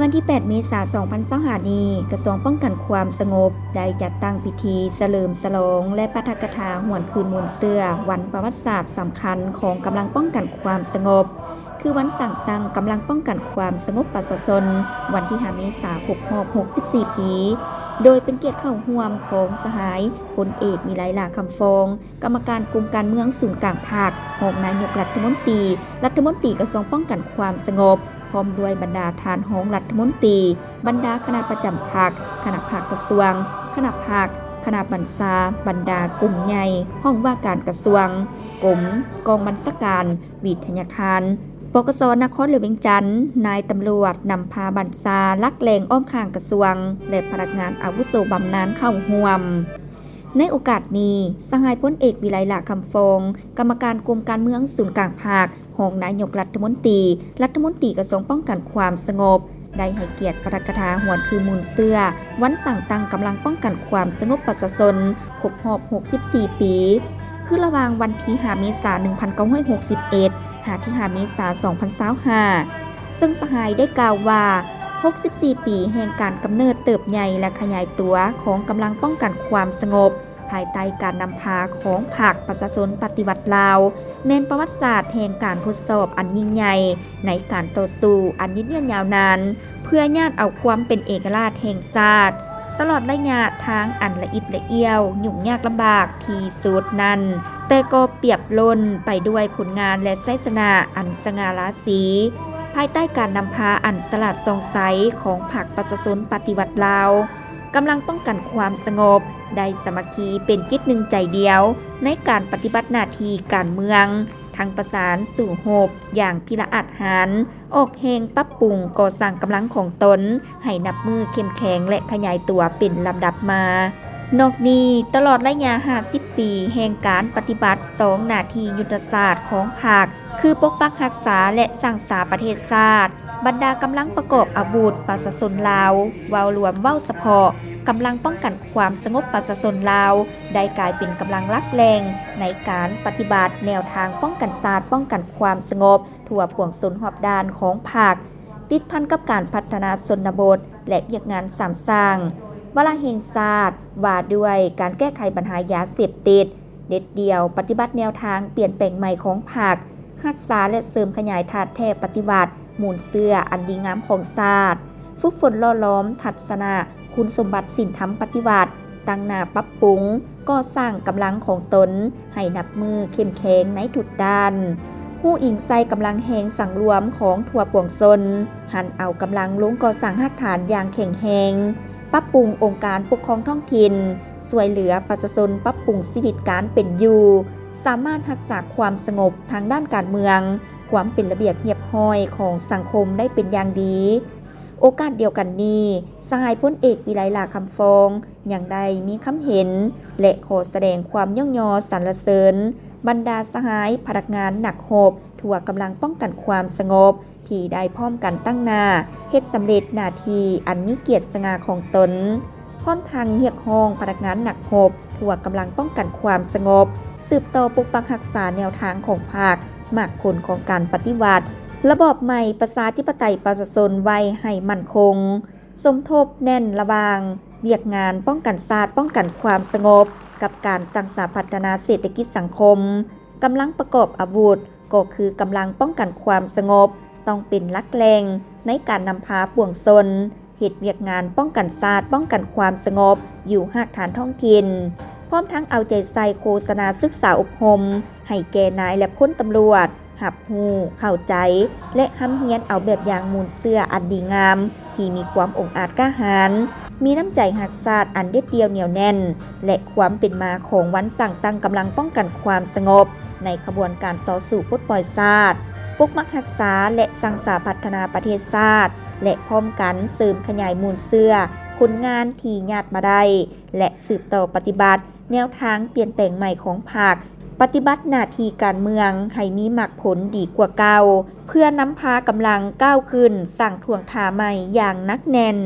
วันที่ 8 เมษายน 2025 นี้กระทรวงป้องกันความสงบได้จัดตั้งพิธีเฉลิมฉลองและปาฐกถาหวนคืนมูลเสื้อวันประวัติศาสตร์สำคัญของกำลังป้องกันความสงบคือวันสั่งตั้งกำลังป้องกันความสงบประชาชนวันที่ 5 เมษายน 64 ปี โดยเป็นเกียรติเข้าร่วมของสหายพลเอกวิไลลาคำฟองกรรมการกลุ่มการเมืองศูนย์กลางภาครองนายกรัฐมนตรีกระทรวงป้องกันความสงบพร้อมด้วยบรรดาทานหองรัฐมนตรีบรรดาคณะประจำภาคคณะภาคกระทรวงคณะภาคคณะบรรษาบรรดากลุ่มใหญ่ห้องว่าการกระทรวงกรมกองบัญชาการวิทยาคารปกสนครหลวงเวียงจันทน์นายตำรวจนำพาบรรษาลักแหลงอ้อมข้างกระทรวงและพนักงานอาวุโสบำนาญเข้าร่วมในโอกาสนี้สหายพลเอกวิไลลาคำฟองกรรมการกรมการเมืองศูนย์กลางภาครองนายกรัฐมนตรีกระทรวงป้องกันความสงบได้ให้เกียรติปาฐกถาหวนคืนมูลเสื้อวันสั่งตั้งกำลังป้องกันความสงบประชาชนครบรอบ 64 ปีคือระหว่างวันที่ 5 เมษายน 1961 หาที่ 5 เมษายน 2025 ซึ่งสหายได้กล่าวว่า 64 ปีแห่งการกำเนิดเติบใหญ่และขยายตัวของกำลังป้องกันความสงบภายใต้การนำพาของภาคประชาชนปฏิวัติลาวแม่นประวัติศาสตร์แห่งการทดสอบอันยิ่งใหญ่ในการต่อสู้อันยืดเยื้อยาวนานเพื่อย่านเอาความเป็นเอกราชแห่งชาติตลอดระยะทางอันละอิดละเอียวยุ่งยากลำบากที่สุดนั้นแต่ก็เปรียบล้นไปด้วยผลงานและไสยชนะอันสง่าราศีภายใต้การนำพาอันสลัดทรงใสของภาคประชาชนปฏิวัติลาวกำลังป้องกันความสงบได้สามัคคีเป็นจิตหนึ่งใจเดียวในการปฏิบัติหน้าที่การเมืองทั้งประสานสู่โหบอย่างพิละอาจหารออกแห่งปรับปรุงก่อสร้างกำลังของตนให้นับมือเข้มแข็งและขยายตัวเป็นลำดับมานอกนี้ตลอดระยะ 50 ปีแห่งการปฏิบัติ2หน้าที่ยุทธศาสตร์ของภาคคือปกปักรักษาและสร้างสรรค์ประเทศชาติบรรดากำลังประกอบอาวุธประชาชนลาวเว้ารวมเว้าเฉพาะกำลังป้องกันความสงบประชาชนลาวได้กลายเป็นกำลังหลักแรงในการปฏิบัติแนวทางป้องกันชาติป้องกันความสงบทั่วพวงชนรอบด้านของภาคติดพันกับการพัฒนาชนบทและเวียกงานสามสร้างวาระแห่งชาติว่าด้วยการแก้ไขปัญหายาเสพติดเด็ดเดี่ยวปฏิบัติแนวทางเปลี่ยนแปลงใหม่ของภาครักษาและเสริมขยายถาดแท้ปฏิบัติมูลเสื้ออันดีงามของชาติฝึกฝนล่อล้อมทัศนะคุณสมบัติศีลธรรมปฏิบัติตั้งหน้าปรับปรุงก่อสร้างกำลังของตนให้นับมือเข้มแข็งในทุกด้านผู้อิงใส่กำลังแหงสังรวมของทั่วปวงชนหันเอากำลังลงก่อสร้างรากฐานอย่างแข็งแรงปรับปรุงองค์การปกครองท้องถิ่นช่วยเหลือประชาชนปรับปรุงชีวิตการเป็นอยู่สามารถรักษาความสงบทางด้านการเมืองความเป็นระเบียบเรียบร้อยของสังคมได้เป็นอย่างดีโอกาสเดียวกันนี้สหายพลเอกวิไลลาคำฟองยังได้มีคำเห็นและขอแสดงความย่องยอสรรเสริญบรรดาสหายพนักงานหนักโหบทั่วกำลังป้องกันความสงบที่ได้พร้อมกันตั้งหน้าเฮ็ดสำเร็จหน้าที่อันมีเกียรติสง่าของตนพร้อมทางเรียกร้องพนักงานหนักโหบทั่วกำลังป้องกันความสงบสืบต่อปกปักรักษาแนวทางของภาคมากผลของการปฏิวัติระบอบใหม่ประชาธิปไตยประชาชนไว้ให้มั่นคงสมทบแน่นระหว่างเวียกงานป้องกันชาติป้องกันความสงบกับการสร้างสรรค์พัฒนาเศรษฐกิจสังคมกำลังประกอบอาวุธก็คือกำลังป้องกันความสงบต้องเป็นหลักแรงในการนำพาปวงชนเหตุเวียกงานป้องกันชาติป้องกันความสงบอยู่หากฐานท้องถิ่นพร้อมทั้งเอาใจใส่โฆษณาศึกษาอบรมให้แก่นายและพลตำรวจหับหูเข้าใจและห้ำเฮียนเอาแบบอย่างมูลเสื้ออันดีงามที่มีความองอาจกล้าหาญมีน้ำใจหักษาอันเด็ดเดียวเหนียวแน่นและความเป็นมาของวันสั่งตั้งกำลังป้องกันความสงบในขบวนการต่อสู้ปลดปล่อยชาติปกปักรักษาและสร้างสรรค์พัฒนาประเทศชาติและพร้อมกันเสริมขยายมูลเสื้อผลงานที่ญาติมาได้และสืบต่อปฏิบัติแนวทางเปลี่ยนแปลงใหม่ของภาคปฏิบัติหน้าที่การเมืองให้มีมรรคผลดีกว่าเก่าเพื่อนำพากำลังก้าวขึ้นสร้างท่วงท่าใหม่อย่างนักแน่น